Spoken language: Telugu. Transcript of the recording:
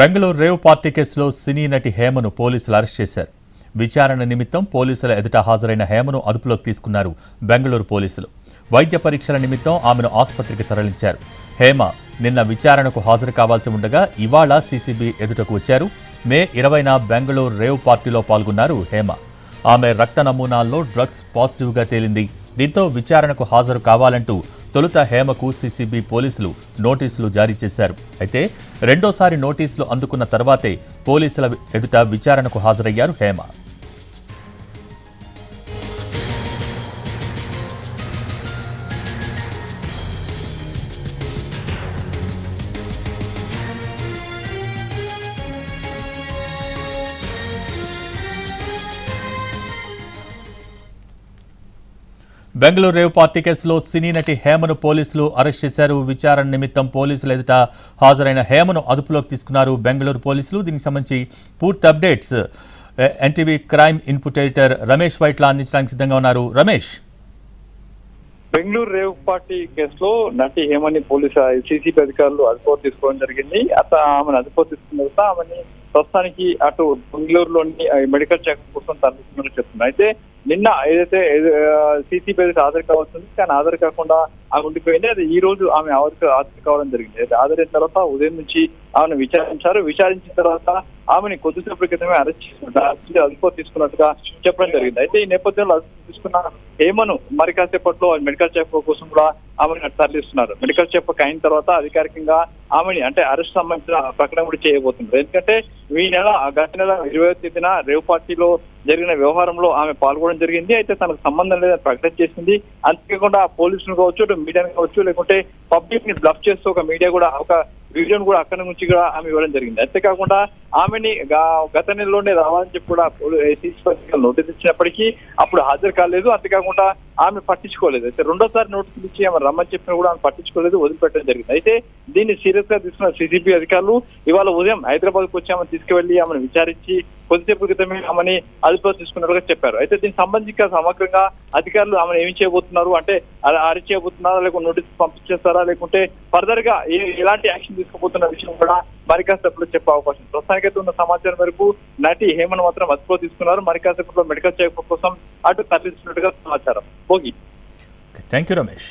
బెంగళూరు రేవ్ పార్టీ కేసులో సినీ నటి హేమను పోలీసులు అరెస్ట్ చేశారు. విచారణ నిమిత్తం పోలీసుల ఎదుట హాజరైన హేమను అదుపులోకి తీసుకున్నారు బెంగళూరు పోలీసులు. వైద్య పరీక్షల నిమిత్తం ఆమెను ఆసుపత్రికి తరలించారు. హేమ నిన్న విచారణకు హాజరు కావాల్సి ఉండగా ఇవాళ సీసీబీ ఎదుటకు వచ్చారు. మే 20న బెంగళూరు రేవ్ పార్టీలో పాల్గొన్నారు హేమ. ఆమె రక్త నమూనాల్లో డ్రగ్స్ పాజిటివ్గా తేలింది. దీంతో విచారణకు హాజరు కావాలంటూ తొలుత హేమకు సీసీబీ పోలీసులు నోటీసులు జారీ చేశారు. అయితే రెండోసారి నోటీసులు అందుకున్న తర్వాతే పోలీసుల ఎదుట విచారణకు హాజరయ్యారు హేమ. బెంగళూరు రేవ్ పార్టీ కేసులో సినీ నటి హేమను పోలీసులు అరెస్ట్ చేశారు. విచారణ నిమిత్తం పోలీసుల ఎదుట హాజరైన హేమను అదుపులోకి తీసుకున్నారు బెంగళూరు పోలీసులు. దీనికి సంబంధించి పూర్తి updates NTV crime input editor Ramesh Vaitla అందించడానికి సిద్ధంగా ఉన్నారు. రమేష్, బెంగళూరు రేవ్ పార్టీ కేసులో నటి హేమని పోలీసు సీసీబీ అధికారులు అదుపులోకి తీసుకోవడం జరిగింది. ఆమెను అదుపులోకి తీసుకున్న తర్వాత ఆమెని ప్రస్తుతానికి అటు బెంగళూరులోని మెడికల్ చెకప్ కోసం తరలిస్తున్నట్టు చెప్తున్నారు. అయితే నిన్న ఏదైతే సీసీబీ హాజరు కావాల్సింది, కానీ హాజరు కాకుండా ఆమె ఉండిపోయింది. అది ఈ రోజు ఆమె హాజరు కావడం జరిగింది. అయితే హాజరైన తర్వాత ఉదయం నుంచి ఆమెను విచారించారు. విచారించిన తర్వాత ఆమెని కొద్దిసేపటి క్రితమే అరెస్ట్ చేసి అదుపులోకి తీసుకున్నట్టుగా చెప్పడం జరిగింది. అయితే ఈ నేపథ్యంలో అదుపు తీసుకున్న హేమను మరి కాసేపట్లో మెడికల్ చెకప్ కోసం కూడా ఆమెను తరలిస్తున్నారు. మెడికల్ చెకప్ అయిన తర్వాత అధికారికంగా ఆమెని అంటే అరెస్ట్ సంబంధించిన ప్రకటన కూడా చేయబోతున్నారు. ఎందుకంటే ఈ నెల గత నెల 20వ తేదీన రేవ్ పార్టీలో జరిగిన వ్యవహారంలో ఆమె పాల్గొనడం జరిగింది. అయితే తనకు సంబంధం లేదని ప్రకటన చేసింది. అంతేకాకుండా పోలీసులు కావచ్చు, మీడియాను కావచ్చు, లేకుంటే పబ్లిక్ ని బ్లఫ్ చేస్తూ ఒక మీడియా కూడా ఒక వీడియోను కూడా అక్కడి నుంచి కూడా ఆమె ఇవ్వడం జరిగింది. అంతేకాకుండా ఆమెని గత నెలలోనే రావాలని చెప్పి కూడా నోటీస్ ఇచ్చినప్పటికీ అప్పుడు హాజరు కాలేదు. అంతేకాకుండా ఆమె పట్టించుకోలేదు. అయితే రెండోసారి నోటీసులు ఇచ్చి ఆమె రమ్మని చెప్పినా కూడా ఆమె పట్టించుకోలేదు, వదిలిపెట్టడం జరిగింది. అయితే దీన్ని సీరియస్ గా తీసుకున్న సీసీబీ అధికారులు ఇవాళ ఉదయం హైదరాబాద్ కు వచ్చి ఆమెను తీసుకువెళ్లి ఆమెను విచారించి కొద్దిసేపు క్రితమే ఆమెని అదుపులో తీసుకున్నట్టుగా చెప్పారు. అయితే దీనికి సంబంధించి సమగ్రంగా అధికారులు ఆమెను ఏమి చేయబోతున్నారు అంటే అరెస్ట్ చేయబోతున్నారా, లేకుంటే నోటీసు పంపించేస్తారా, లేకుంటే ఫర్దర్ గా ఎలాంటి యాక్షన్ తీసుకోబోతున్న విషయం కూడా మరి కాసేపట్లో చెప్పే అవకాశం. ప్రస్తుతానికైతే ఉన్న సమాచారం వరకు నటి హేమను మాత్రం అదుపులో తీసుకున్నారు. మరి కాసేపట్లో మెడికల్ చెకప్ కోసం అటు తరలిస్తున్నట్టుగా సమాచారం. Thank you Ramesh.